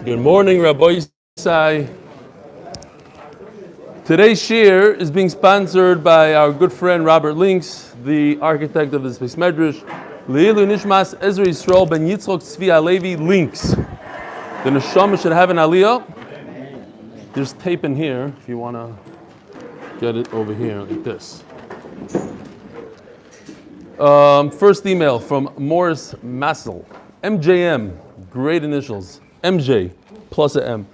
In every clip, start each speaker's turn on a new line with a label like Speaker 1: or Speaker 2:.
Speaker 1: Good morning, Rabbi Isai. Today's shir is being sponsored by our good friend Robert Links, the architect of this Beis Medrash. Leilu Nishmas Ezra Yisrael ben Yitzchok Tzvi Alevi Links. The neshama should have an aliyah. There's tape in here if you want to get it over here like this. First email from Morris Massel. MJM, great initials. MJ plus a M.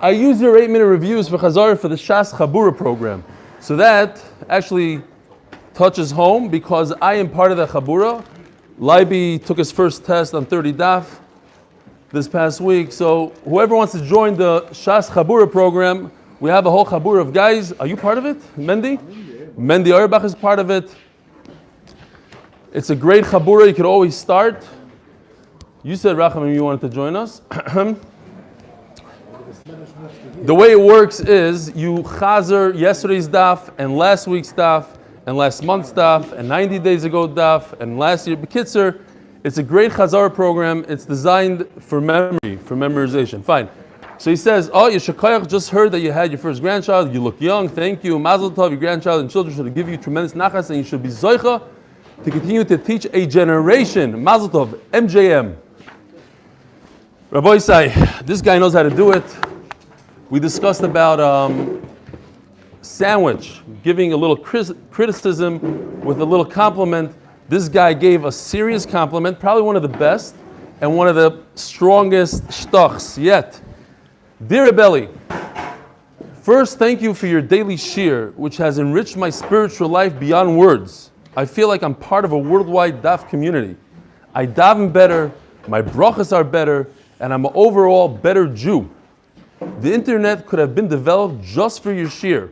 Speaker 1: I use your 8-minute reviews for Chazar for the Shas Chabura program. So that actually touches home because I am part of the Chabura. Leiby took his first test on 30 Daf this past week. So whoever wants to join the Shas Chabura program, we have a whole Chabura of guys. Are you part of it, Mendy? Mendy Auerbach is part of it. It's a great Chabura. You could always start. You said, Rachamim, you wanted to join us. The way it works is you chazer yesterday's daf and last week's daf and last month's daf and 90 days ago daf and last year. B'kitzur, it's a great chazar program. It's designed for memory, for memorization. Fine. So he says, oh, Yeshakayach just heard that you had your first grandchild. You look young. Thank you. Mazel tov. Your grandchild and children should give you tremendous nachas, and you should be zoicha to continue to teach a generation. Mazel tov. MJM. Rabbi Isai, this guy knows how to do it. We discussed about sandwich, giving a little criticism with a little compliment. This guy gave a serious compliment, probably one of the best, and one of the strongest shtochs yet. Dear Rebelli, first thank you for your daily shir, which has enriched my spiritual life beyond words. I feel like I'm part of a worldwide daf community. I daven better, my brachos are better, and I'm an overall better Jew. The internet could have been developed just for your shir.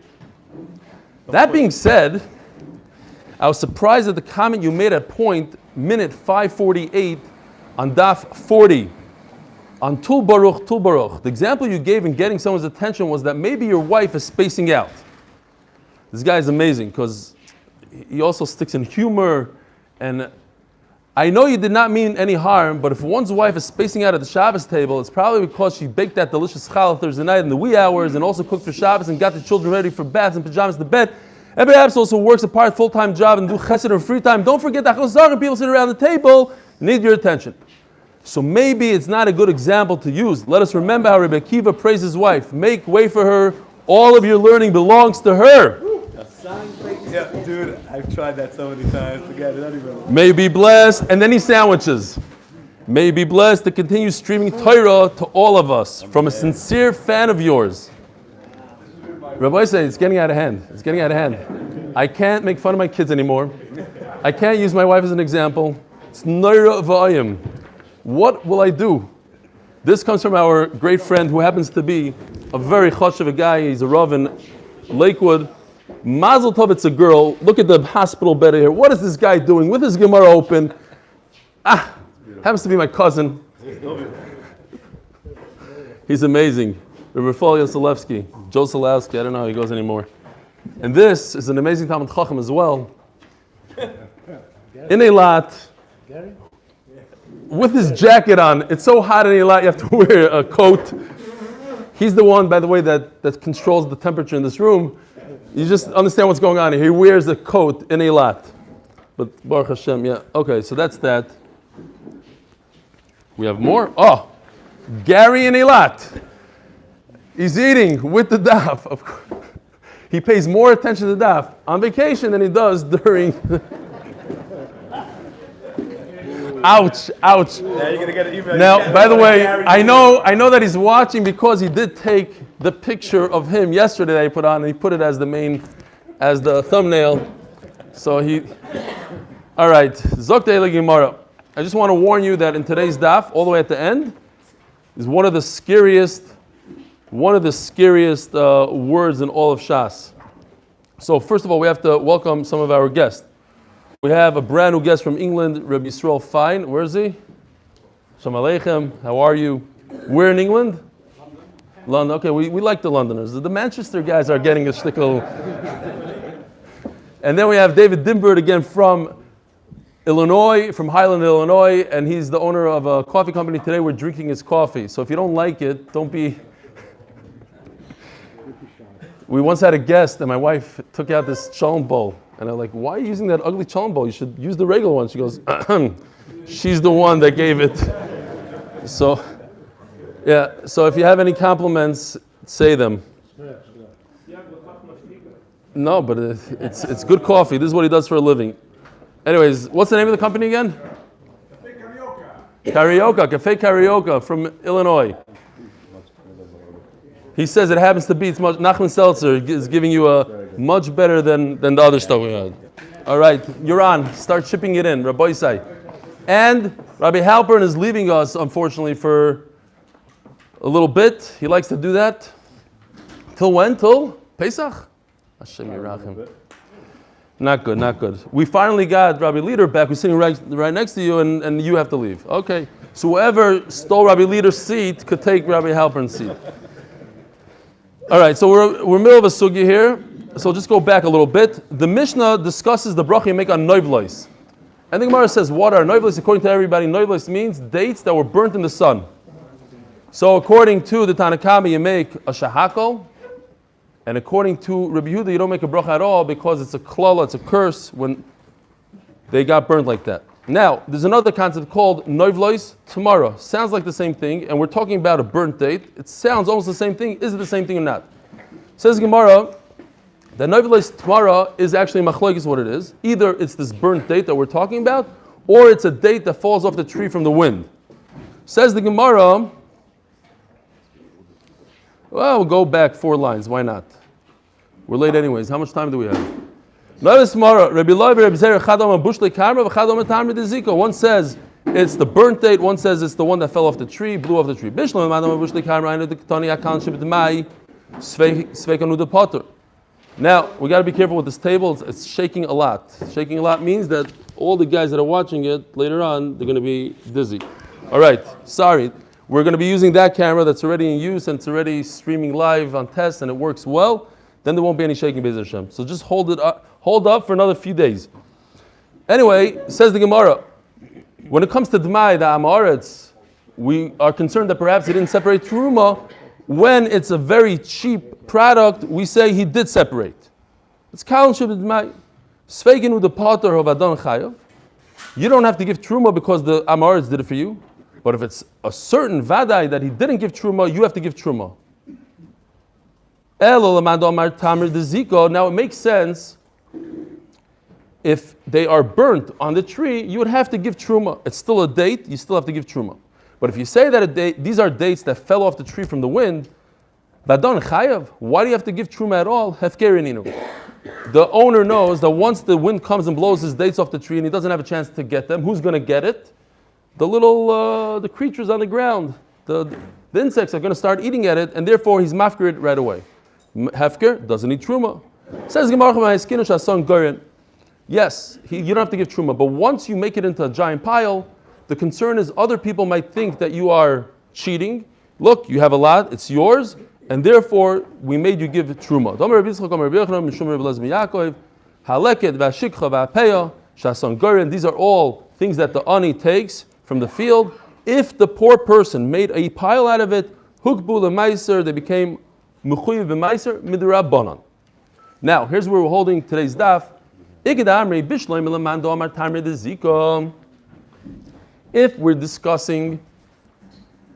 Speaker 1: That being said, I was surprised at the comment you made at minute 548 on Daf 40. On Tul Baruch. The example you gave in getting someone's attention was that maybe your wife is spacing out. This guy is amazing because he also sticks in humor, and I know you did not mean any harm, but if one's wife is spacing out at the Shabbos table, it's probably because she baked that delicious challah Thursday night in the wee hours and also cooked for Shabbos and got the children ready for baths and pajamas to bed. And perhaps also works a part full-time job and do chesed or free time. Don't forget that people sit around the table need your attention. So maybe it's not a good example to use. Let us remember how Rebbe Akiva praised his wife. Make way for her. All of your learning belongs to her.
Speaker 2: Yeah, dude, I've tried that so many times. Forget it, anyway.
Speaker 1: May be blessed, and then he sandwiches. May be blessed to continue streaming Torah to all of us from a sincere fan of yours. Rabbi said it's getting out of hand. It's getting out of hand. I can't make fun of my kids anymore. I can't use my wife as an example. It's Noira V'ayim. What will I do? This comes from our great friend who happens to be a very choshev guy. He's a Rav in Lakewood. Mazel tov, it's a girl. Look at the hospital bed here. What is this guy doing with his Gemara open? Happens to be my cousin. He's amazing. Rafal Yoselevsky, Joe Solowski, I don't know how he goes anymore. And this is an amazing Talmud Chacham as well. In Eilat, with his jacket on. It's so hot in Eilat, you have to wear a coat. He's the one, by the way, that controls the temperature in this room. You just understand what's going on here. He wears a coat in Eilat. But Baruch Hashem, yeah. Okay, so that's that. We have more. Oh, Gary in Eilat. He's eating with the daf. Of course. He pays more attention to the daf on vacation than he does during. Ouch, ouch.
Speaker 2: Now you're gonna get an email.
Speaker 1: Now, by the way, I know that he's watching because he did take the picture of him yesterday that he put on, and he put it as the thumbnail. So all right. Zok De'ele Gemara. I just want to warn you that in today's daf, all the way at the end, is one of the scariest words in all of Shas. So first of all, we have to welcome some of our guests. We have a brand new guest from England, Rabbi Yisrael Fine. Where is he? Shalom Aleichem. How are you? Where in England? London. Okay, we like the Londoners. The Manchester guys are getting a shtickle. And then we have David Dimbert again from Illinois, from Highland, Illinois, and he's the owner of a coffee company. Today we're drinking his coffee. So if you don't like it, don't be... We once had a guest, and my wife took out this cholent bowl. And I'm like, why are you using that ugly cholent bowl? You should use the regular one. She goes, she's the one that gave it. So, yeah, so if you have any compliments, say them. No, but it's good coffee. This is what he does for a living. Anyways, what's the name of the company again? Cafe Carioca from Illinois. He says it happens to be, it's much, Nachman Seltzer is giving you a much better than the other stuff we had. All right, you're on. Start shipping it in, Rabbi Isai. And Rabbi Halpern is leaving us, unfortunately, for a little bit. He likes to do that. Till when? Till Pesach? Hashem Yirachim. Not good, not good. We finally got Rabbi Leader back, who's sitting right next to you, and you have to leave. Okay, so whoever stole Rabbi Leader's seat could take Rabbi Halpern's seat. All right, so we're middle of a sugya here, so just go back a little bit. The Mishnah discusses the bracha you make on noivlois. And the Gemara says, what are noivlois? According to everybody, noivlois means dates that were burnt in the sun. So according to the Tanakama, you make a shahakol, and according to Rabbi Yehuda, you don't make a bracha at all because it's a klala, it's a curse when they got burnt like that. Now, there's another concept called noivlois tomorrow. Sounds like the same thing, and we're talking about a burnt date. It sounds almost the same thing. Is it the same thing or not? Says Gemara, that noivlois tomorrow is actually machlokes what it is. Either it's this burnt date that we're talking about, or it's a date that falls off the tree from the wind. Says the Gemara, well, we'll go back 4 lines. Why not? We're late anyways. How much time do we have? One says it's the burnt date, one says it's the one that fell off the tree, blew off the tree. Now, we got to be careful with this table. It's shaking a lot. Shaking a lot means that all the guys that are watching it later on, they're going to be dizzy. All right, sorry. We're going to be using that camera that's already in use and it's already streaming live on test and it works well. Then there won't be any shaking Be'ez Hashem. So just hold up for another few days. Anyway, says the Gemara, when it comes to Dmai, the Amaretz, we are concerned that perhaps he didn't separate Truma. When it's a very cheap product, we say he did separate. It's Kalan Shib Dmai. Sveigenu the Potter of Adon Chayav. You don't have to give Truma because the Amaretz did it for you. But if it's a certain Vadai that he didn't give Truma, you have to give Truma. Now it makes sense if they are burnt on the tree, you would have to give truma. It's still a date, you still have to give truma. But if you say that these are dates that fell off the tree from the wind, badon chayav, why do you have to give truma at all? Hefkerininu. The owner knows that once the wind comes and blows his dates off the tree and he doesn't have a chance to get them, who's going to get it? The little the creatures on the ground, the insects are going to start eating at it, and therefore he's mafkir it right away. Hefker doesn't need truma. Says Gemara, yes, you don't have to give truma, but once you make it into a giant pile, the concern is other people might think that you are cheating. Look, you have a lot, it's yours, and therefore we made you give truma. These are all things that the ani takes from the field. If the poor person made a pile out of it, hukbu lemaiser, they became mechuyev b'maiser midrabanan. Now, here's where we're holding today's daf. If we're discussing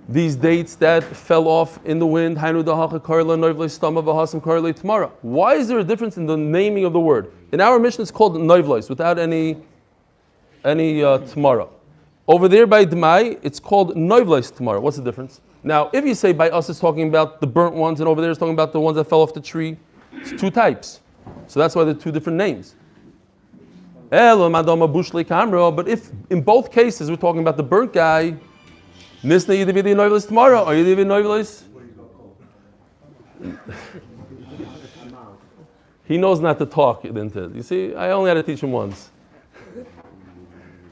Speaker 1: these dates that fell off in the wind, why is there a difference in the naming of the word? In our mission, it's called noivlois, without any tomorrow. Over there by Dmai, it's called noivlois tomorrow. What's the difference? Now, if you say by us, it's talking about the burnt ones, and over there, it's talking about the ones that fell off the tree. It's 2 types. So that's why they're 2 different names. But if in both cases we're talking about the burnt guy, Nisna Yidividi Noivlis tomorrow, or Yidividi Noivlis? He knows not to talk. You see, I only had to teach him once.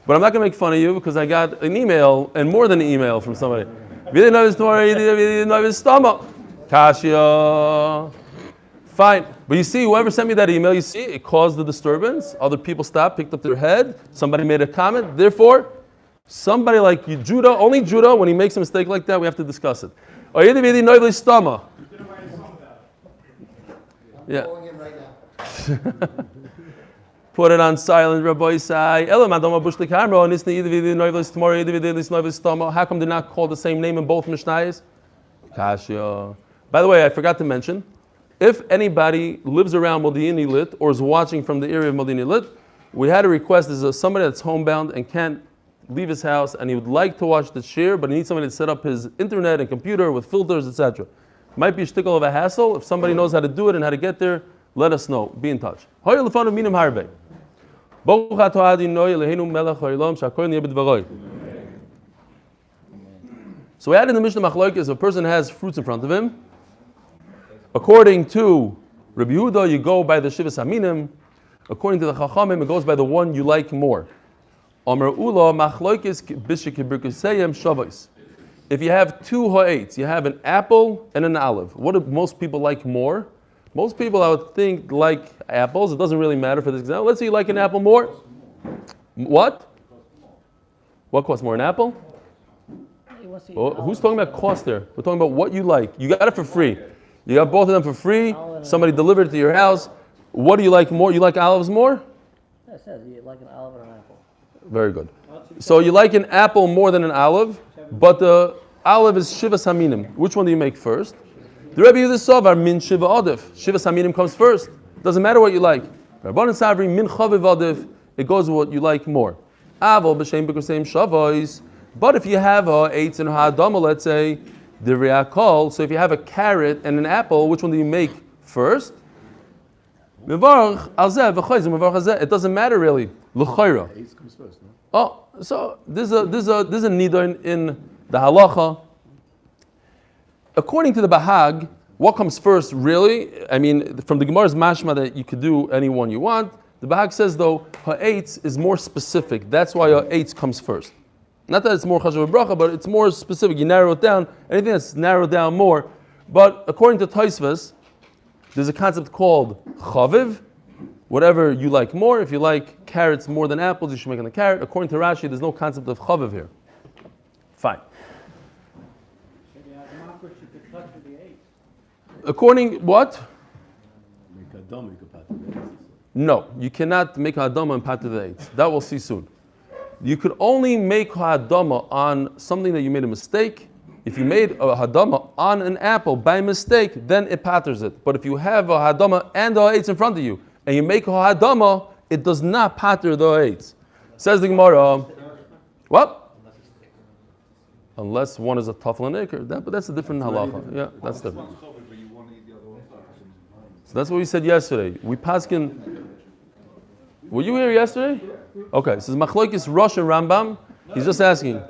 Speaker 1: But I'm not going to make fun of you because I got an email, and more than an email from somebody. Yidividi Noivlis tomorrow, Yidividi Noivlis tomorrow. Kashya. Fine. But you see, whoever sent me that email, you see, it caused the disturbance. Other people stopped, picked up their head. Somebody made a comment. Therefore, somebody like you, Judah, only Judah, when he makes a mistake like that, we have to discuss it. Yeah. Put it on silent, Rabbi Isai. How come they're not called the same name in both Mishnayos? Kashya. By the way, I forgot to mention, if anybody lives around Modi'in Lit or is watching from the area of Modi'in Lit, we had a request. There's somebody that's homebound and can't leave his house, and he would like to watch the shir, but he needs somebody to set up his internet and computer with filters, etc. Might be a shtickle of a hassle. If somebody knows how to do it and how to get there, let us know. Be in touch. So we had in the Mishnah Machlokes, a person has fruits in front of him. According to Rabbi Yehuda, you go by the Shivas Haminim. According to the Chachamim, it goes by the one you like more. If you have two ha'etz, you have an apple and an olive. What do most people like more? Most people, I would think, like apples. It doesn't really matter for this example. Let's say you like an apple more. What? What costs more, an apple? Oh, who's talking about cost there? We're talking about what you like. You got it for free. You got both of them for free. Somebody delivered it to your house. What do you like more? You like olives more?
Speaker 3: It says you like an olive or an apple.
Speaker 1: Very good. So you like an apple more than an olive, but the olive is Shivas Haminim. Which one do you make first? The Rebbe Yehuda Sovar min Shiva Adif. Shivas Haminim comes first. Doesn't matter what you like. Rabbanan Savri min Chaviv Adif. It goes with what you like more. Aval b'shem b'kusayim shavos. But if you have a eitz and a ha'adama, let's say, the riakol, so if you have a carrot and an apple, which one do you make first? It doesn't matter really. L'chayra. Oh, so there's a nidon in the halacha. According to the Bahag, what comes first really? I mean, from the Gemara's mashma that you could do any one you want. The Bahag says though, ha'etz is more specific. That's why ha'etz comes first. Not that it's more chashuv bracha, but it's more specific. You narrow it down. Anything that's narrowed down more. But according to Tosfos, there's a concept called chaviv. Whatever you like more. If you like carrots more than apples, you should make it a carrot. According to Rashi, there's no concept of chaviv here. Fine. According what? No, you cannot make ha'adama and pat to the eighth. That we'll see soon. You could only make ha'adama on something that you made a mistake. If you made a ha'adama on an apple by mistake, then it patters it. But if you have a ha'adama and the ha'etz in front of you, and you make a ha'adama, it does not patter the ha'etz. Says the Gemara, what? Unless one is a tafel and ikr. But that's a different halacha. Yeah, that's different. So that's what we said yesterday. We paskin. Were you here yesterday? Okay, so Machlokes Rosh and Rambam. He's just asking.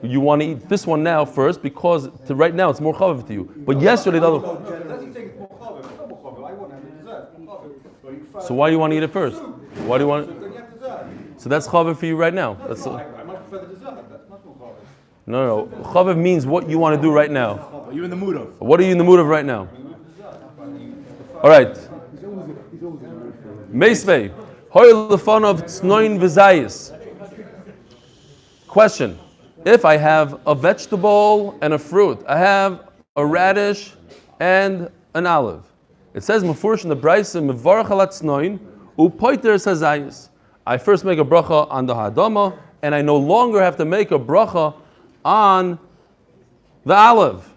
Speaker 1: You want to eat this one now first because right now it's more chaviv to you. But yesterday the other. So why do you want to eat it first? Why do you want? So that's chaviv for you right now. That's. No. Chaviv means what you want to do right now.
Speaker 2: What are you in the mood of?
Speaker 1: What are you in the mood of right now? All right. Meisvei. Question. If I have a vegetable and a fruit, I have a radish and an olive. It says Mefurish in the Brisa, Mevarach alat tznoin, upoiter sazayis. I first make a bracha on the ha'adama, and I no longer have to make a bracha on the olive.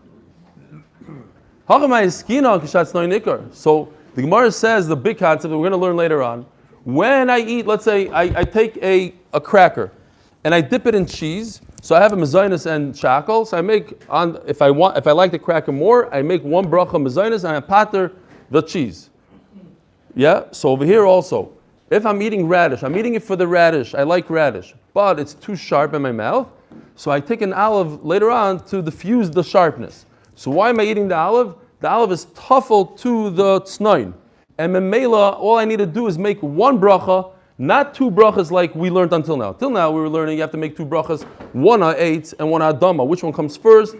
Speaker 1: So the Gemara says the big concept that we're going to learn later on. When I eat, let's say I take a cracker and I dip it in cheese, so I have a mezainis and shackle. So I make if I like the cracker more, I make one bracha mezainis and I pater the cheese. Yeah. So over here also, if I'm eating radish, I'm eating it for the radish. I like radish, but it's too sharp in my mouth. So I take an olive later on to diffuse the sharpness. So why am I eating the olive? The olive is tuffle to the tznoin. And memela, all I need to do is make one bracha, not two brachas like we learned until now. Till now we were learning you have to make two brachas, one ha'etz and one ha'adama. Which one comes first?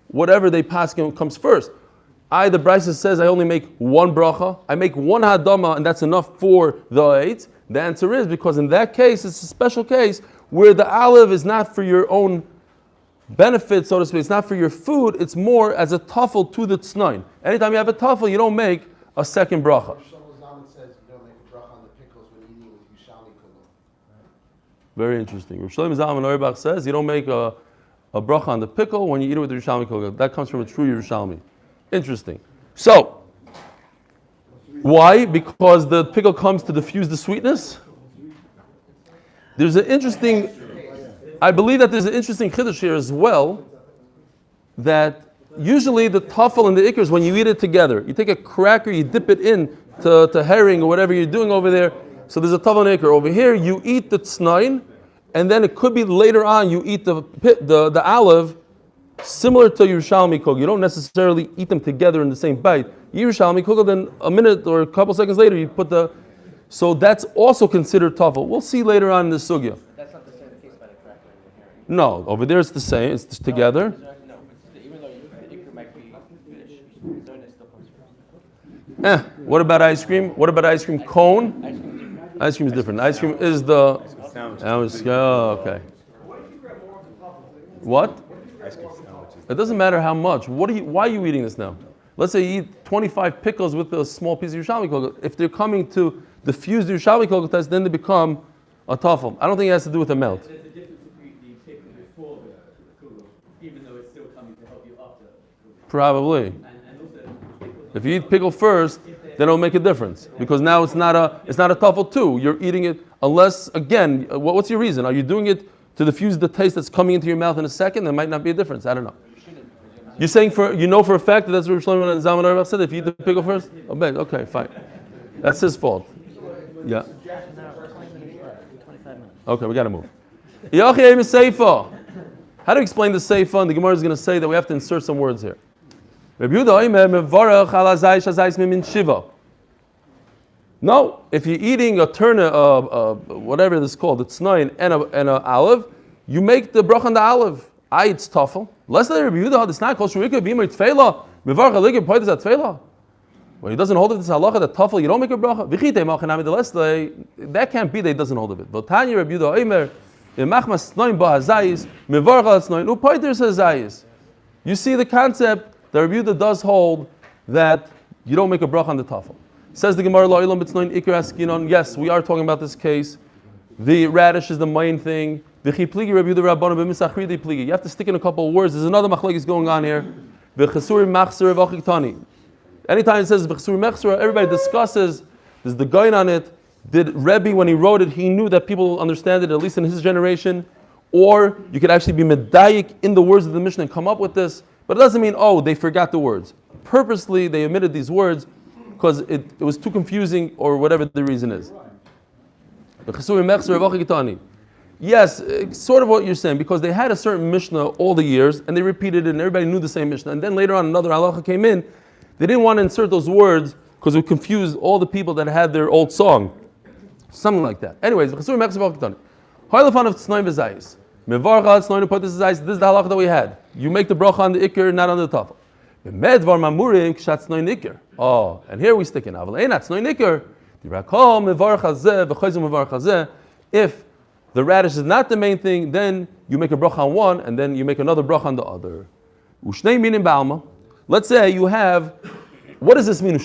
Speaker 1: Whatever they pass comes first. The Brisa says I only make one bracha. I make one hadama, and that's enough for the eight. The answer is because in that case, it's a special case where the aleph is not for your own benefit, so to speak. It's not for your food. It's more as a tafel to the tznain. Anytime you have a tafel, you don't make a second bracha. Very interesting. Rav Shlomo Zalman Auerbach says you don't make a bracha on the pickle when you eat it with the Yerushalmi kugel. That comes from a true Yerushalmi. Interesting. So, why? Because the pickle comes to diffuse the sweetness? There's an interesting, I believe that there's an interesting chiddush here as well, that usually the tafel and the ikr is when you eat it together. You take a cracker, you dip it in to herring or whatever you're doing over there. So there's a tafel and ikr. Over here, you eat the tznain, and then it could be later on you eat the aleph, similar to Yerushalmi kugel. You don't necessarily eat them together in the same bite. Yerushalmi kugel, then a minute or a couple seconds later you put the. So that's also considered tafel. We'll see later on in the sugya.
Speaker 3: That's not the same case by the cracker.
Speaker 1: No, over there it's the same. It's just together.
Speaker 3: No, even though the ikr might be fish, so it still comes first.
Speaker 1: What about ice cream? What about ice cream cone? Ice cream is different. Ice cream is the. Oh, okay. What? It doesn't matter how much. Why are you eating this now? Let's say you eat 25 pickles with a small piece of Yerushalmi kugel. If they're coming to diffuse the Yerushalmi kugel test, then they become a tafel. I don't think it has to do with the melt.
Speaker 4: There's a difference between the pickle before the kugel, even though it's still coming to help you after the kugel.
Speaker 1: Probably.
Speaker 4: And also,
Speaker 1: If you eat pickle first, then it'll make a difference because now it's not a tafel too. You're eating it unless again, what's your reason? Are you doing it to diffuse the taste that's coming into your mouth in a second? There might not be a difference. I don't know. You're saying for a fact that that's what Shlomo Zalman Auerbach said. If you eat the pickle first, okay, fine. That's his fault. Yeah.
Speaker 3: 25 minutes.
Speaker 1: Okay, we got to move. How do you explain the seifa? And the Gemara is going to say that we have to insert some words here. No, if you're eating a turnip, whatever this is called, it's tznain and a aleph, you make the bracha on the aleph. It's tafel. Less than Rabbi Yehuda, it's not called shurika b'imay tefela. Mevarach aligim poides at tefela. Well, he doesn't hold of this halacha that tafel you don't make a bracha. V'chitei machanami delesle. That can't be that he doesn't hold of it. But Tanya Rabbi Yehuda Omer imachmas tznain ba'azayis mevarach al tznain upoides hazayis. You see the concept that Rabbi Yehuda does hold that you don't make a bracha on the tafel. Says the Gemara La'ilam b'tznain ikar askinon. Yes, we are talking about this case. The radish is the main thing. You have to stick in a couple of words. There's another machlokes going on here. Anytime it says everybody discusses. There's the guy on it. Did Rebbe, when he wrote it, he knew that people will understand it, at least in his generation? Or you could actually be medayik in the words of the Mishnah and come up with this. But it doesn't mean, they forgot the words. Purposely, they omitted these words because it was too confusing or whatever the reason is. Yes, it's sort of what you're saying, because they had a certain Mishnah all the years, and they repeated it, and everybody knew the same Mishnah. And then later on, another halacha came in. They didn't want to insert those words because it would confuse all the people that had their old song. Something like that. Anyways, this is the halacha that we had. You make the bracha on the ikr, not on the tafel. And here we stick in. If the radish is not the main thing, then you make a bracha on one, and then you make another bracha on the other. Let's say you have, what does this mean?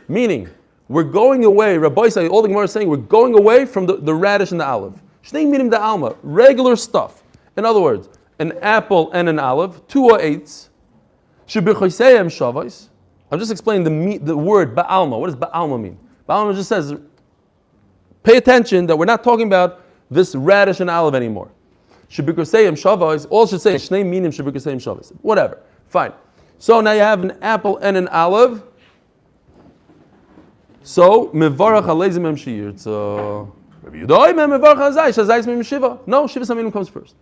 Speaker 1: Meaning, we're going away, Rabbi say, all the Gemara is saying, we're going away from the radish and the olive. Regular stuff. In other words, an apple and an olive, 2 or 8s. I'm just explaining the word ba'alma. What does ba'alma mean? Ba'alma just says, pay attention that we're not talking about this radish and olive anymore. Shebikoseyim shavos, all should say shnei minim shebikoseyim shavos. Whatever, fine. So now you have an apple and an olive. So mevarach alezim em shir. So Rabbi Yehuda mevarach hazayis hazayis mem shiva. No, shiva saminim comes first.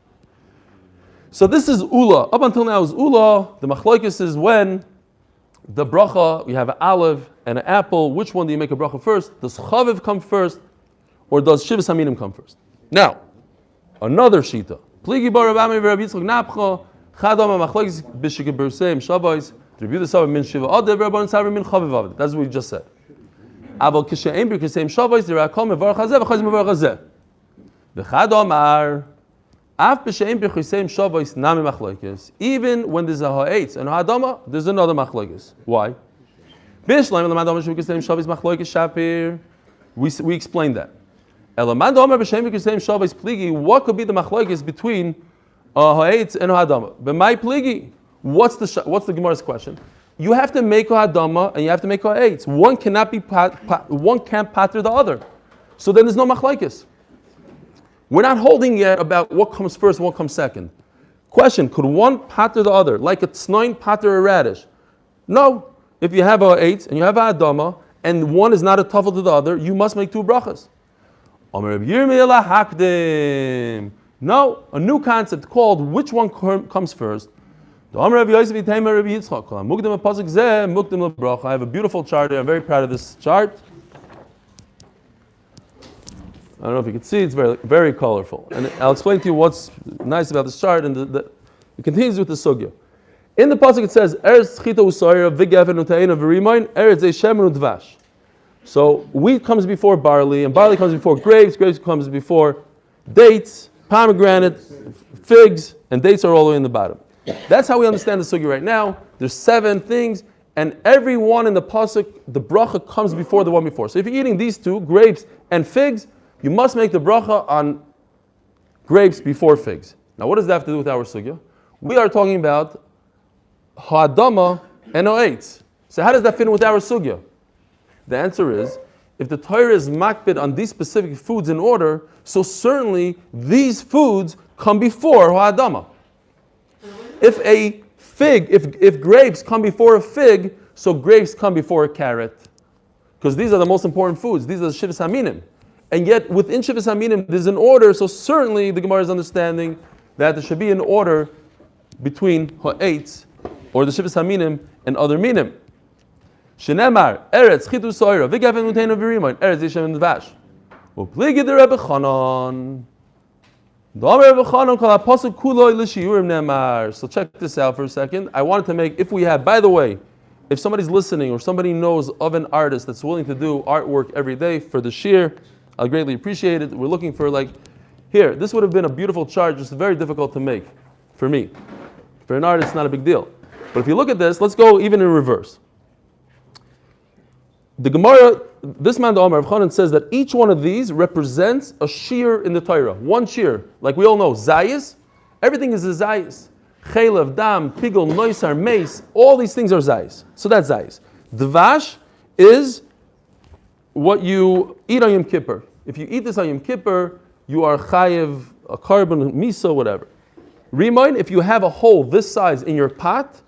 Speaker 1: So this is ula. Up until now is ula. The machlokes is when the bracha, you have an olive and an apple. Which one do you make a bracha first? Does chaviv come first, or does shivas haminim come first? Now, another shita. Pligi bar Rabbi Yitzchak napcha chadam machlokes b'shikeberseim shavos That's what we just said. אבל כשאין ברכסים שוויס, זה רק כל מברך הזה וחוז מברך הזה. וחד אומר, אף בשאין ברכסים שוויס נמי מחלוקס. Even when there's a ha'etz and a ha'adama, there's another מחלוקס. Why? בשלם למד אומר שברכסים שוויס מחלוקס שפיר. We explained that. למד אומר בשאין ברכסים שוויס פליגי, what could be the מחלוקס between a ha'etz and a ha'adama? במאי פליגי? What's the Gemara's question? You have to make a hadama and you have to make a eitz. One cannot be one can't pater the other. So then there's no machlekes. We're not holding yet about what comes first and what comes second. Question: could one pater the other, like a tznoin pater a radish? No. If you have a eitz and you have a hadama and one is not a tafel to the other, you must make two brachas. No, a new concept called which one comes first. I have a beautiful chart here. I'm very proud of this chart. I don't know if you can see, it's very, very colorful. And I'll explain to you what's nice about this chart. And it continues with the sugya. In the pasuk it says, Eretz chita u'soira v'gefen u'teina v'rimayin, Eretz shemen u'dvash. So wheat comes before barley, and barley comes before grapes, grapes comes before dates, pomegranate, figs, and dates are all the way in the bottom. That's how we understand the sugi right now. There's 7 things, and every one in the pasuk, the bracha comes before the one before. So if you're eating these 2, grapes and figs, you must make the bracha on grapes before figs. Now, what does that have to do with our sugya? We are talking about ha'adama and ha'etz. So how does that fit in with our sugya? The answer is, if the Torah is makbid on these specific foods in order, so certainly these foods come before ha'adama. If a fig, if grapes come before a fig, so grapes come before a carrot. Because these are the most important foods. These are the shivas haminim. And yet within shivas haminim, there's an order, so certainly the Gemara is understanding that there should be an order between ha'etz, or the shivas haminim, and other minim. Shenemar, eretz, chitu soira, v'gefen uteinu v'rimayin, eretz yishem dvash. U'pligi de Rebbe Chanan. So check this out for a second. I wanted to make, if we have, by the way, if somebody's listening or somebody knows of an artist that's willing to do artwork every day for the shir, I'll greatly appreciate it. We're looking for here, this would have been a beautiful chart, just very difficult to make for me. For an artist, it's not a big deal. But if you look at this, let's go even in reverse. The Gemara, this man, the Omar of Chanan, says that each one of these represents a shear in the Torah. One shear, like we all know, zayis. Everything is a zayis. Chaylev, dam, pigel, noisar, mace. All these things are zayis. So that's zayis. Dvash is what you eat on Yom Kippur. If you eat this on Yom Kippur, you are chayev, a carbon, miso, whatever. Remind, if you have a hole this size in your pot,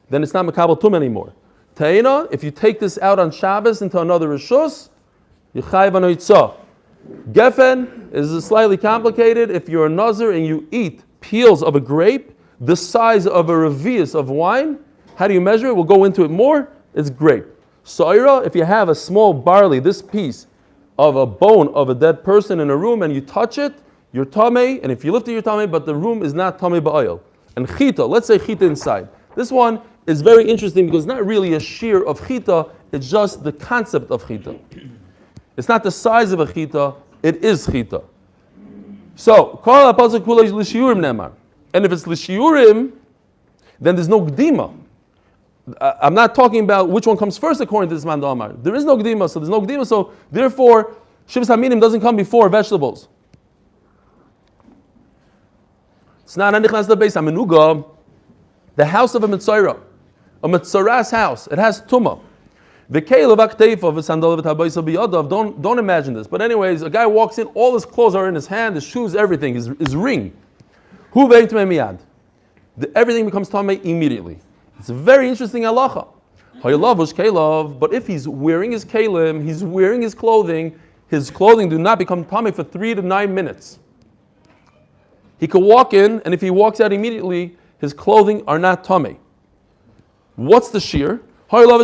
Speaker 1: then it's not makabel tum anymore. Ta'ina, if you take this out on Shabbos into another rishus, you chayev an oitzah. Gefen is slightly complicated. If you're a nazir and you eat peels of a grape, the size of a revius of wine, how do you measure it? We'll go into it more. It's grape. Soira, if you have a small barley, this piece of a bone of a dead person in a room and you touch it, you're tamei, and if you lift it, you're tamei, but the room is not tamei ba'oil. And chita, let's say chita inside. This one is very interesting because it's not really a shear of chita, it's just the concept of chita. It's not the size of a chita, it is chita. So, kol ha'pasuk kula is l'shiurim nemar. And if it's l'shiurim, then there's no gdima. I'm not talking about which one comes first according to this man Omar. There is no gdima, so there's no gdima, so therefore, shivas haminim doesn't come before vegetables. It's not anichnas the beis hamenuga, the house of a mitzayra, a mitzaras house. It has tumah. Don't imagine this. But anyways, a guy walks in, all his clothes are in his hand, his shoes, everything, his ring. Everything becomes tamei immediately. It's a very interesting halacha. But if he's wearing his kalim, he's wearing his clothing do not become tamei for 3 to 9 minutes. He could walk in, and if he walks out immediately, his clothing are not tamei. What's the shear? He's wearing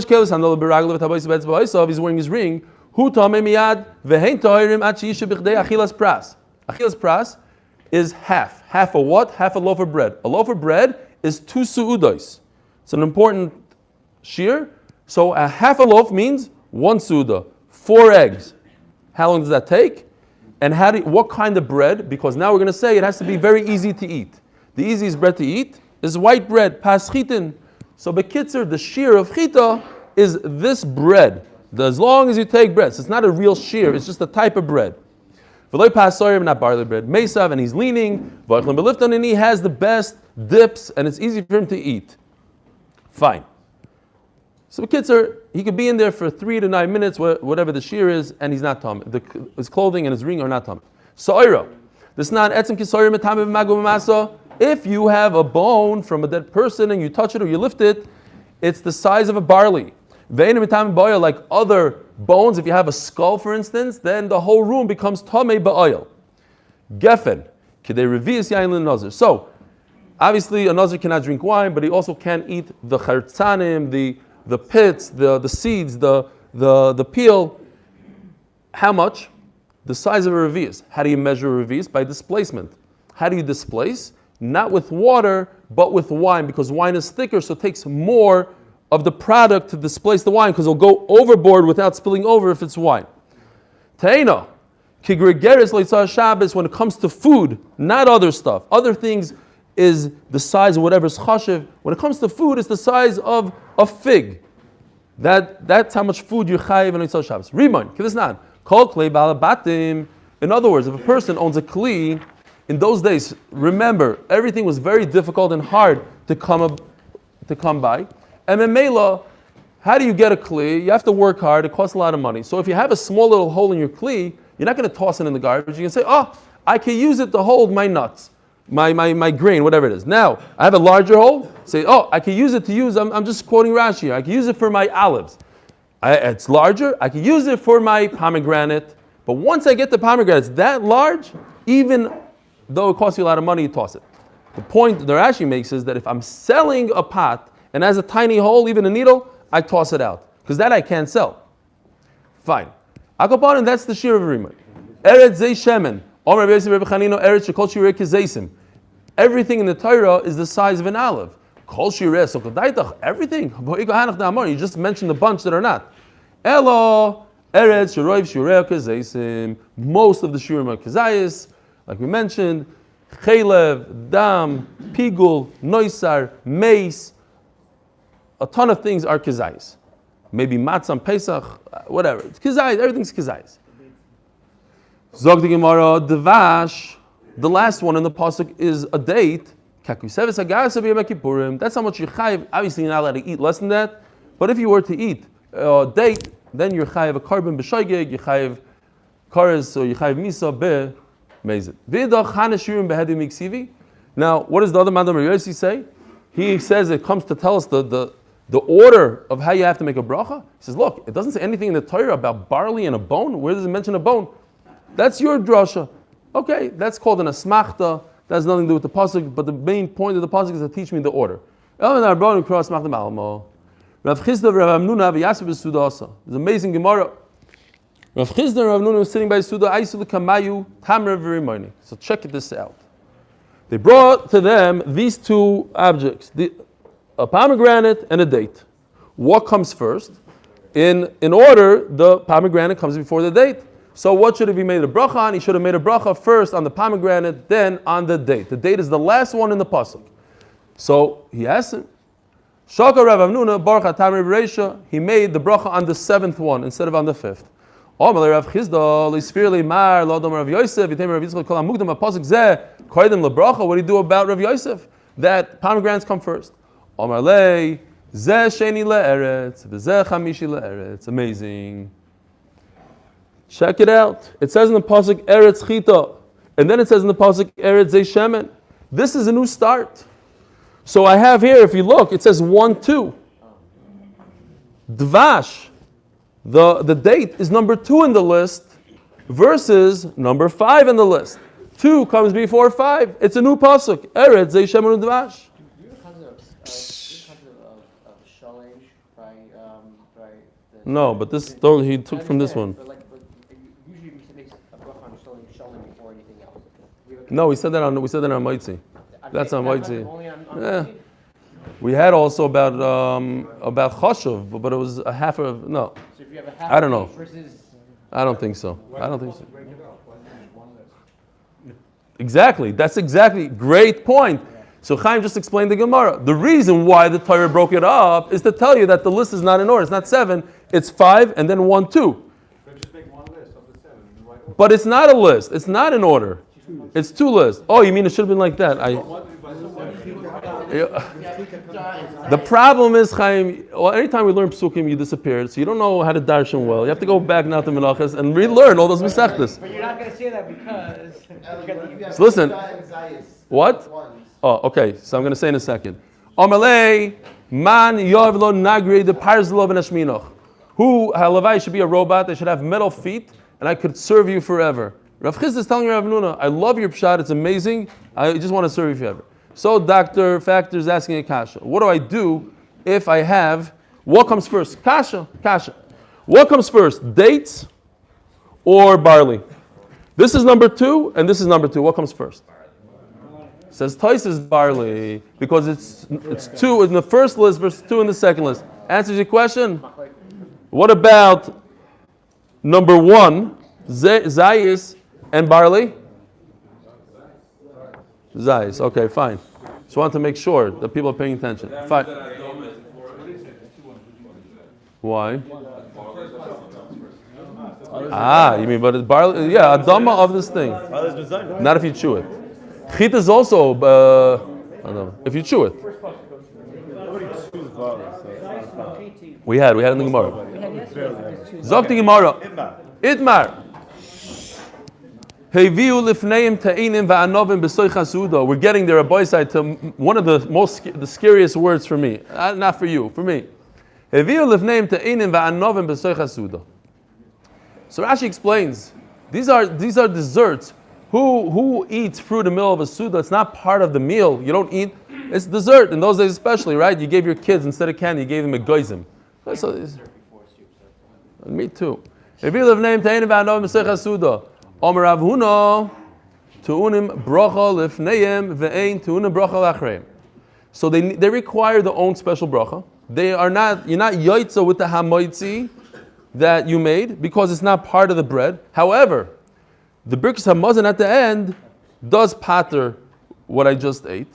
Speaker 1: his ring. Achilas pras is half. Half a what? Half a loaf of bread. A loaf of bread is 2 su'udos. It's an important shear. So a half a loaf means 1 suda, 4 eggs. How long does that take? And what kind of bread? Because now we're going to say it has to be very easy to eat. The easiest bread to eat is white bread, pas chitin. So bekitzer, the shear of chita is this bread. As long as you take bread, so it's not a real shear, it's just a type of bread. V'loy pas soyer, not barley bread. Mesav, and he's leaning. V'achlan belifton, and he has the best dips, and it's easy for him to eat. Fine. So bekitzer, he could be in there for 3 to 9 minutes, whatever the shear is, and he's not tum. His clothing and his ring are not tum. Soira. This is not etzem kisoyer metame b'mago b'masa. If you have a bone from a dead person and you touch it or you lift it, it's the size of a barley. Ve'enim metame ba'oil, like other bones. If you have a skull, for instance, then the whole room becomes tamei ba'oil. Gefen kidei revius yain l'nazir. So, obviously, a nazir cannot drink wine, but he also can't eat the chartzanim, the pits, the seeds, the peel. How much? The size of a revius. How do you measure a revius? By displacement. How do you displace? Not with water, but with wine, because wine is thicker, so it takes more of the product to displace the wine, because it'll go overboard without spilling over if it's wine. Teina, ki gregeres leitzah Shabbos, when it comes to food, not other stuff. Other things is the size of whatever's chashiv. When it comes to food, it's the size of a fig. That's how much food you're chayiv in Eitzah Shabbos. Remind, kidisnan, kol klei balabatim. In other words, if a person owns a kli, in those days, remember, everything was very difficult and hard to come by. And memela, how do you get a kli? You have to work hard. It costs a lot of money. So if you have a small little hole in your kli, you're not going to toss it in the garbage. You can say, oh, I can use it to hold my nuts, my grain, whatever it is. Now, I have a larger hole. Say, oh, I can use it to use, I'm just quoting Rashi here. I can use it for my olives. It's larger. I can use it for my pomegranate. But once I get the pomegranate, it's that large, even though it costs you a lot of money, you toss it. The point that Rashi makes is that if I'm selling a pot and has a tiny hole, even a needle, I toss it out. Because that I can't sell. Fine. Akopanim, that's the shear of Rimah. Eretz Zeh Shemen. Omer Rabbi Yosef Rabbi Chanino, Eretz Shekol Shirei Kezeisim. Everything in the Torah is the size of an olive. Kol Shirei Sokodaitach, everything. You just mentioned a bunch that are not. Elo, Eretz Shiroi Shirei Kezeisim. Most of the Shirim are Kezayis. Like we mentioned, Chelev, Dam, Pigul, Noisar, Mace, a ton of things are Kezayis. Maybe Matzah, Pesach, whatever. It's Kezayis, everything's Kezayis. Zog the Gemara, Devash, the last one in the pasuk is a date. That's how much you're chayiv. Obviously, you're not allowed to eat less than that. But if you were to eat a date, then you're chayiv a carbon b'shoigeg, you're chayiv kares, or you're chayiv misa be. Amazing. Now, what does the other Madam Yossi say? He says it comes to tell us the order of how you have to make a bracha. He says, look, it doesn't say anything in the Torah about barley and a bone. Where does it mention a bone? That's your drasha. Okay, that's called an asmachta. That has nothing to do with the pasuk, but the main point of the pasuk is to teach me the order. Rav Chisda Rav Amnuna v'Yasef b'Suda. It's amazing Gemara. Rav Chisda and Rav Amnuna was sitting by Suda. Aisul kamayu tamra v'rimoni. So check this out. They brought to them these two objects, a pomegranate and a date. What comes first? In order, the pomegranate comes before the date. So what should have he made a bracha on? He should have made a bracha first on the pomegranate, then on the date. The date is the last one in the pasuk. So he asked him, Shaka Rav Amnuna Baruch Atamri Bereisha. He made the bracha on the 7th one instead of on the 5th. Omer Rav Chisda Lisfir Leimar Lodom Rav Yosef Yitem Rav Yitzchak Kol Hamukdam Pasuk Zeh Koydem LeBracha. What do you do about Rav Yosef? That pomegranates come first. Omer Lei Zeh Sheni LeEretz V'Zeh Chamishi LeEretz. Amazing. Check it out. It says in the pasuk Eretz Chita, and then it says in the pasuk Eretz Zeh Shemen. This is a new start. So I have here, if you look, it says 1, 2. Dvash, the date is number 2 in the list versus number 5 in the list. 2 comes before 5. It's a new pasuk. Eretz Zeh Shemen Dvash. No, but this he took from this one. No, we said that on Moitzi. That's on Moitzi. Yeah. We had also about chashuv, but it was a half of no.
Speaker 3: So if you have a half
Speaker 1: I don't know.
Speaker 3: versus
Speaker 1: I don't think so. I don't think so. Exactly. That's exactly great point. So Chaim just explained the Gemara. The reason why the Torah broke it up is to tell you that the list is not in order. It's not 7. It's 5 and then 1, 2.
Speaker 5: Just make one list of the 7 in the right order.
Speaker 1: But it's not a list. It's not in order. It's 2 lists. Oh, you mean it should have been like that? The problem is, Chaim, well, anytime we learn Psukim, you disappear. So you don't know how to darshan well. You have to go back now to Menachos and relearn all those Masechtas.
Speaker 3: But you're not going to say that because
Speaker 1: So listen. What? Oh, okay. So I'm going to say in a second. Omalei man yovlo nagri the parzlov and ashminoch. Who halavai should be a robot? They should have metal feet, and I could serve you forever. Rav Chizd is telling Rav Nuna, I love your pshat. It's amazing. I just want to serve you forever. So Dr. Factor is asking a kasha. What do I do if I have, what comes first? Kasha. What comes first? Dates or barley? This is number 2 and this is number 2. What comes first? Says Taisus barley because it's 2 in the first list versus 2 in the second list. Answers your question? What about number 1, Zayis and barley? Zayis. Okay, fine. Just want to make sure that people are paying attention. Fine. Why? You mean, but it's barley? Yeah, adama of this thing. Not if you chew it. Chit is also, if you chew it. We had in the Gemara. Zok the Gemara. Itmar. We're getting there, Rabbi side, to one of the scariest words for me. Not for you, for me. So Rashi explains, these are desserts. Who eats fruit in the middle of a Suda? It's not part of the meal. You don't eat. It's dessert. In those days especially, right? You gave your kids, instead of candy, you gave them a goizim. Me too. Omer Rav Huna, tu'unim bracha lifneim ve'ein tu'unim bracha lachreim. So they require their own special bracha. You're not yoitza with the hamoitzi that you made because it's not part of the bread. However, the Berachos hamazon at the end does pater what I just ate.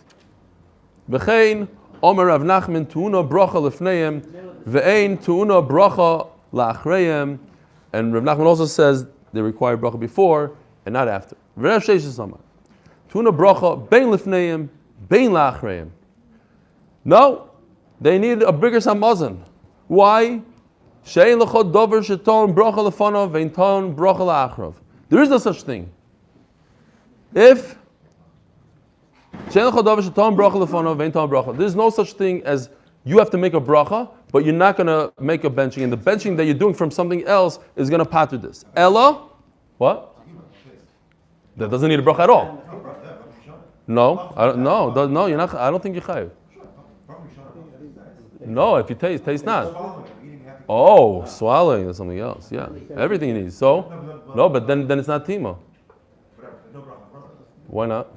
Speaker 1: V'chein Omer Rav Nachman tu'una bracha lifneim ve'ein tu'una bracha lachreim. And Rav Nachman also says they require bracha before and not after. Tuna bracha bein lifneim, bein lachreim. No, they need a bigger samazon. Why? Shein lechot dover sheton bracha lefanav vein ton bracha la'achrav. There is no such thing. If shein lechot dover sheton bracha lefanav vein ton bracha, there is no such thing as you have to make a bracha, but you're not going to make a benching. And the benching that you're doing from something else is going to pater this. Ella, what? That doesn't need a bracha at all. No, you're not. I don't think you're chayav. No, if you taste not. Oh, swallowing is something else. Yeah, everything you need. So, no, but then it's not tima. Why not?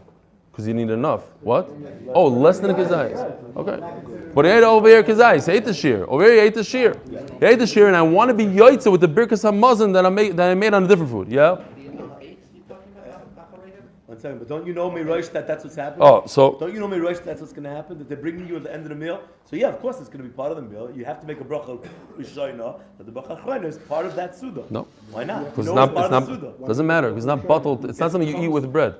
Speaker 1: Because you need enough. What? Oh, less than a kazayis. Okay. But he ate over here kazayis. He ate the shear. Over here he ate the shear. He ate the shear, and I want to be yoitza with the Berachos hamazon that I made on a different food. Yeah.
Speaker 2: One second, but don't you know Mirosh that's what's happening?
Speaker 1: Oh, so
Speaker 2: don't you know Mirosh that's what's going to happen? That they're bringing you at the end of the meal. So yeah, of course it's going to be part of the meal. You have to make a bracha rishayna, but the bracha achrayna is part of that suda.
Speaker 1: No.
Speaker 2: Why not?
Speaker 1: Because it's not. Doesn't matter. Because it's not bottled. It's not something you eat with bread,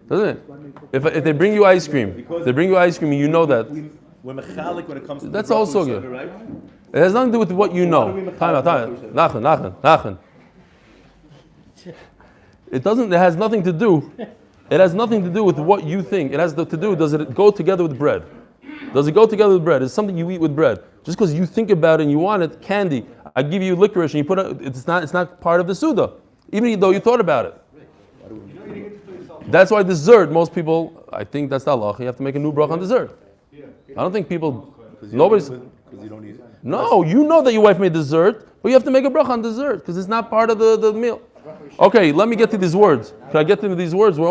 Speaker 1: doesn't it? If they bring you ice cream, you know that.
Speaker 2: We're mechalik when it comes to
Speaker 1: that's also good.
Speaker 2: Right?
Speaker 1: It has nothing to do with what you know. Time out. Nachan. It doesn't. It has nothing to do. It has nothing to do with what you think. It has to do. Does it go together with bread? Does it go together with bread? It's something you eat with bread. Just because you think about it and you want it, candy. I give you licorice and you put it. It's not part of the suda, even though you thought about it. That's why dessert. Most people, I think that's the halacha. You have to make a new bracha on dessert. I don't think people. Nobody's.
Speaker 2: Because you don't eat it.
Speaker 1: No, you know that your wife made dessert, but you have to make a bracha on dessert because it's not part of the meal. Okay, let me get to these words. Can I get to these words? We're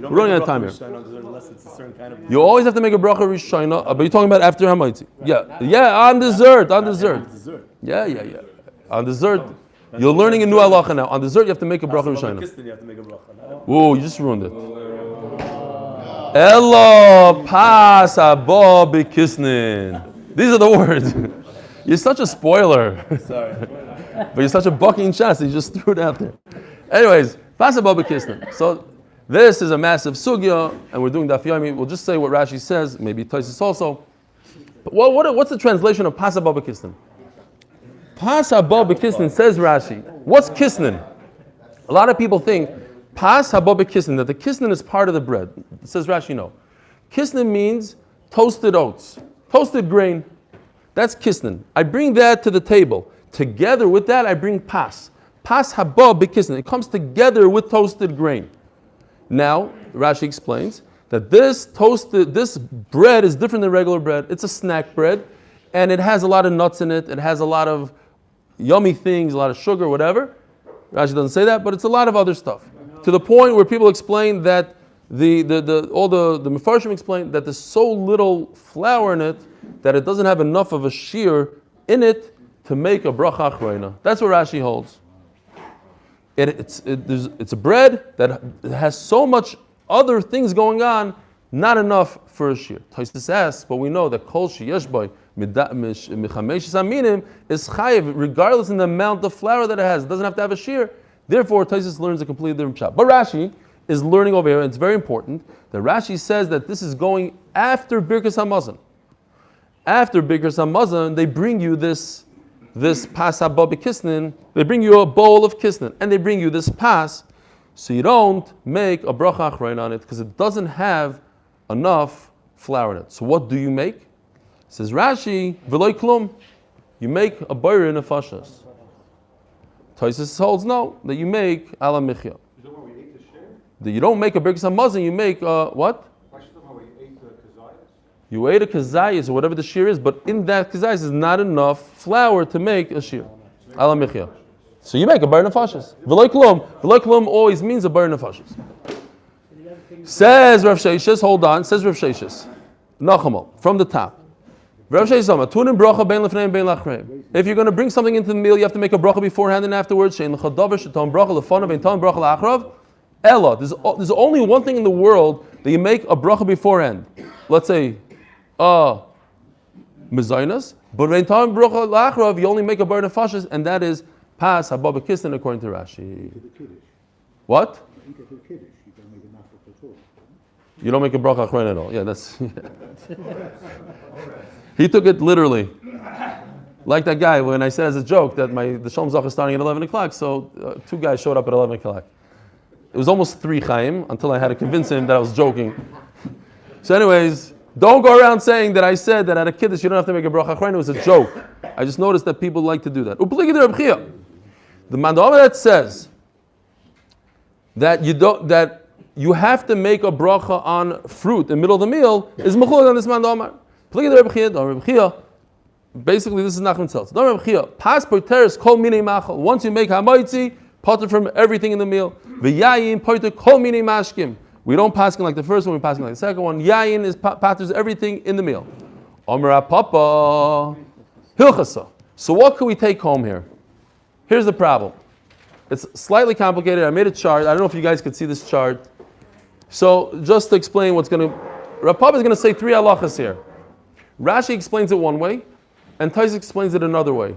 Speaker 1: running out of time here.
Speaker 2: Unless it's a certain kind of
Speaker 1: You always have to make a bracha rishayna, but you're talking about after hamaitzi. Yeah, on dessert.
Speaker 2: dessert.
Speaker 1: Yeah. On dessert, you're learning a new halacha now. On dessert, you have to make a bracha rishayna.
Speaker 2: You have to make a bracha.
Speaker 1: Whoa, you just ruined it. Elo pas abo b'kisnin. These are the words. You're such a spoiler.
Speaker 2: Sorry.
Speaker 1: But you're such a bucking chest, you just threw it out there. Anyways, pas abo b'kisnin. So this is a massive sugya, and we're doing Daf Yomi. We'll just say what Rashi says, maybe Tosfos also. But what's the translation of pas abo b'kisnin? Pas abo b'kisnin says Rashi. What's kisnin? A lot of people think pas haba b'kisnin, that the kisnin is part of the bread. It says Rashi, no. Kisnin means toasted oats, toasted grain. That's kisnin. I bring that to the table. Together with that, I bring pas. Pas haba b'kisnin. It comes together with toasted grain. Now, Rashi explains that this bread is different than regular bread. It's a snack bread, and it has a lot of nuts in it. It has a lot of yummy things, a lot of sugar, whatever. Rashi doesn't say that, but it's a lot of other stuff. To the point where people explain that the Mefarshim explain that there's so little flour in it that it doesn't have enough of a shear in it to make a bracha achrayna. That's what Rashi holds. It's a bread that has so much other things going on, not enough for a shear. Tosfos asks, but we know that kol sheyesh bo mechamesh aminim is chayiv, regardless in the amount of flour that it has. It doesn't have to have a shear. Therefore, Tosfos learns a completely different shot. But Rashi is learning over here, and it's very important that Rashi says that this is going after Birkas Hamazon. After Birkas Hamazon, they bring you this pas haba b'kisnin. They bring you a bowl of kisnin, and they bring you this pas, so you don't make a bracha achrayna on it because it doesn't have enough flour in it. So what do you make? Says Rashi, v'loy klum. You make a boyer in a fashas. Tosfos holds no, that you make ala michya. That you don't make a birkas hamazon, you make what? You ate a kazayas or whatever the shear is, but in that kazayas is not enough flour to make a shear. Ala michya. So you make a boyer in a fashas. V'loy klum always means a boyer in a fashas. Says Rav Sheishes, hold on, says Rav Sheishes. Nachamo, from the top. If you're going to bring something into the meal, you have to make a bracha beforehand and afterwards. There's only one thing in the world that you make a bracha beforehand. Let's say, mezainas. But you only make a bar nefashis, and that is pas haba b'kisnin according to Rashi. What? You don't make a bracha achrayna at all. Yeah, that's. He took it literally. Like that guy when I said as a joke that the Shalom Zach is starting at 11 o'clock, so two guys showed up at 11 o'clock. It was almost 3 Chaim until I had to convince him that I was joking. So anyways, don't go around saying that I said that at a kiddush you don't have to make a bracha achrayna. It was a joke. I just noticed that people like to do that. The mandama that says that you have to make a bracha on fruit in the middle of the meal is mechulek on this mandama. Basically, this is Nachman Tzels. Pas poteres kol minei machal. Once you make hamaitzi, potter from everything in the meal. V'yayin poter kol minei mashkim. We don't paskin like the first one, we paskin like the second one. Yayin is potters everything in the meal. Omer papa hilchasa. So what can we take home here? Here's the problem. It's slightly complicated. I made a chart. I don't know if you guys could see this chart. So just to explain what's going to... Rav Papa is going to say 3 halachas here. Rashi explains it one way, and Tosfos explains it another way.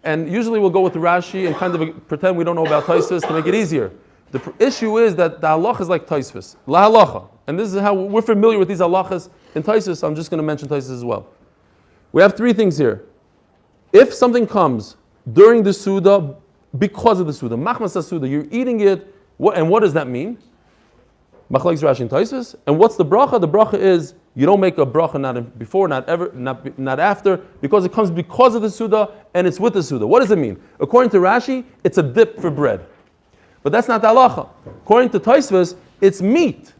Speaker 1: And usually we'll go with Rashi and kind of pretend we don't know about Tosfos to make it easier. The issue is that the halacha is like Tosfos. La halacha. And this is how we're familiar with these halachas in Tosfos. I'm just going to mention Tosfos as well. We have 3 things here. If something comes during the Suda, because of the Suda, Machmas Suda, you're eating it, and what does that mean? Machlekes Rashi and Tosfos. And what's the bracha? The bracha is you don't make a bracha not before, not ever, not after, because it comes because of the Suda and it's with the Suda. What does it mean? According to Rashi, it's a dip for bread. But that's not the halacha. According to Tosfos, it's meat.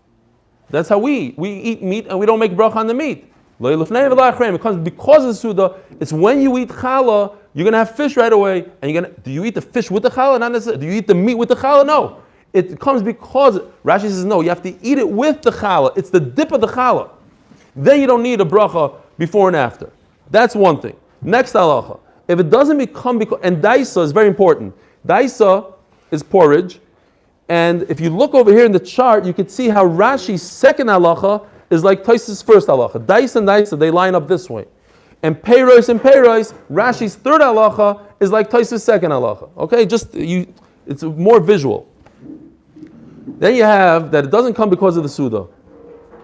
Speaker 1: That's how we eat meat and we don't make bracha on the meat. It comes because of the Suda. It's when you eat challah you're going to have fish right away. And do you eat the fish with the challah? Not necessarily. Do you eat the meat with the challah? No. It comes because, Rashi says, no, you have to eat it with the challah. It's the dip of the challah. Then you don't need a bracha before and after. That's one thing. Next halacha. If it doesn't become, and daisa is very important. Daisa is porridge. And if you look over here in the chart, you can see how Rashi's second halacha is like Tosfos' first halacha. Daisa and daisa, they line up this way. And peiros, Rashi's third halacha is like Tosfos' second halacha. Okay, it's more visual. Then you have that it doesn't come because of the Suda,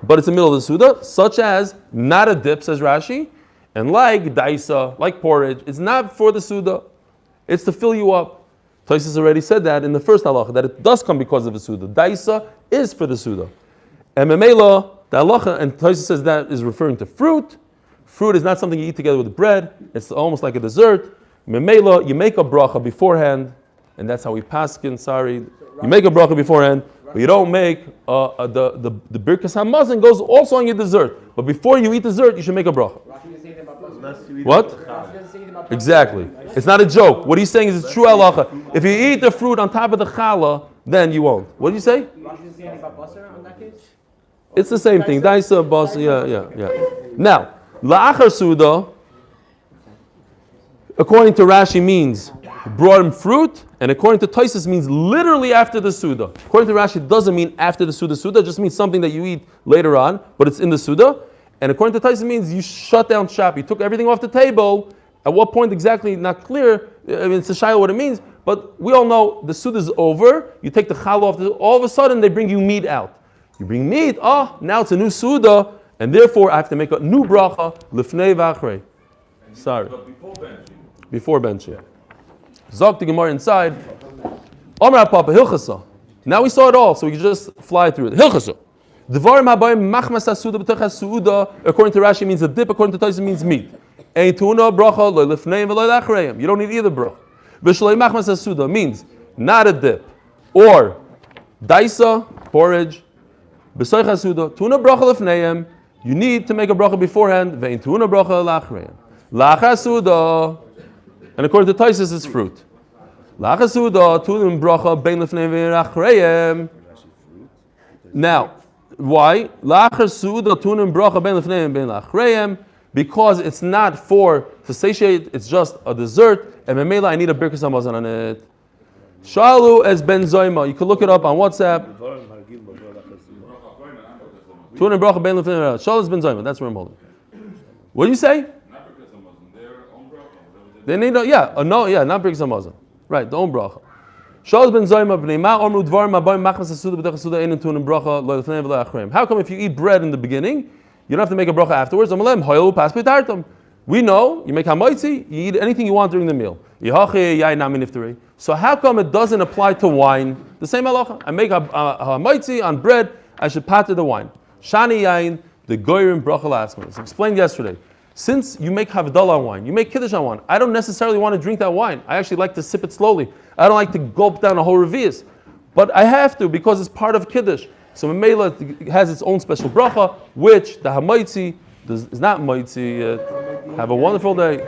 Speaker 1: but it's in the middle of the Suda, such as not a dip, says Rashi, and like daisa, like porridge, it's not for the Suda, it's to fill you up. Tosfos already said that in the first halacha, that it does come because of the Suda. Daisa is for the Suda. And memela, the halacha, and Tosfos says that is referring to fruit. Fruit is not something you eat together with bread, it's almost like a dessert. Memela, you make a bracha beforehand, and that's how we paskin, sorry. You make a bracha beforehand, but you don't make the birkas hamazon goes also on your dessert. But before you eat dessert, you should make a bracha. What? Exactly. It's not a joke. What he's saying is it's true halacha. If you eat the fruit on top of the challah, then you won't. What did you say? It's the same thing. Daisa, basar, yeah. Now, la'achar suda, according to Rashi, means brought him fruit, and according to Tosfos means literally after the Suda. According to Rashi, it doesn't mean after the Suda. Suda just means something that you eat later on, but it's in the Suda. And according to Tosfos means you shut down shop. You took everything off the table. At what point exactly, not clear. I mean, it's a shayla what it means, but we all know the Suda is over. You take the challah off, all of a sudden they bring you meat out. You bring meat, now it's a new Suda, and therefore I have to make a new bracha, lifnei v'achrei. Sorry. Before benching. Zog the Gemara inside. Omar Papa Hilchasa. Now we saw it all, so we can just fly through it. Hilchasa. Devarim habayim machmas hasuda b'techas suuda. According to Rashi, means a dip. According to Tosfos, means meat. Ein tuna bracha lo lifneim v'lo lachreim. You don't need either bracha. V'shloi machmas hasuda means not a dip or daisa porridge. B'soich hasuda tuna bracha lifneim. You need to make a bracha beforehand. Ve'in tuna bracha lachreim. Lachar suda. And according to Tosfos, it's fruit. Now, why? Because it's not for to satiate, it's just a dessert, and memela I need a birkas hamazon on it. Shalu as ben zoyma. You can look it up on WhatsApp. Shalu as ben zoyma. That's where I'm holding. What do you say? They need not birkas hamazon. Right, the own bracha. Shalos ben Zoyma b'nei ma omru dvarim habayim machmas hasuda b'tech hasuda ein tunim bracha lo lefnei v'lo achreim. How come if you eat bread in the beginning, you don't have to make a bracha afterwards? Amalem hoyel pas b'tartam. We know you make hamaitzi, you eat anything you want during the meal. Yihachi yayin nami nifteri. So how come it doesn't apply to wine? The same halacha. I make a hamaitzi on bread, I should pater the wine. Shani yayin the goyim bracha lasman. It's explained yesterday. Since you make havdalah on wine, you make kiddush on wine, I don't necessarily want to drink that wine. I actually like to sip it slowly. I don't like to gulp down a whole revius. But I have to because it's part of kiddush. So Memela has its own special bracha, which the hamaitzi is not maitzi. Have a wonderful day.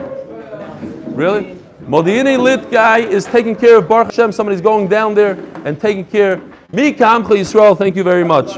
Speaker 1: Really? Modi'ini lit guy is taking care of Baruch Hashem. Somebody's going down there and taking care. Mi Kamcha Yisrael, thank you very much.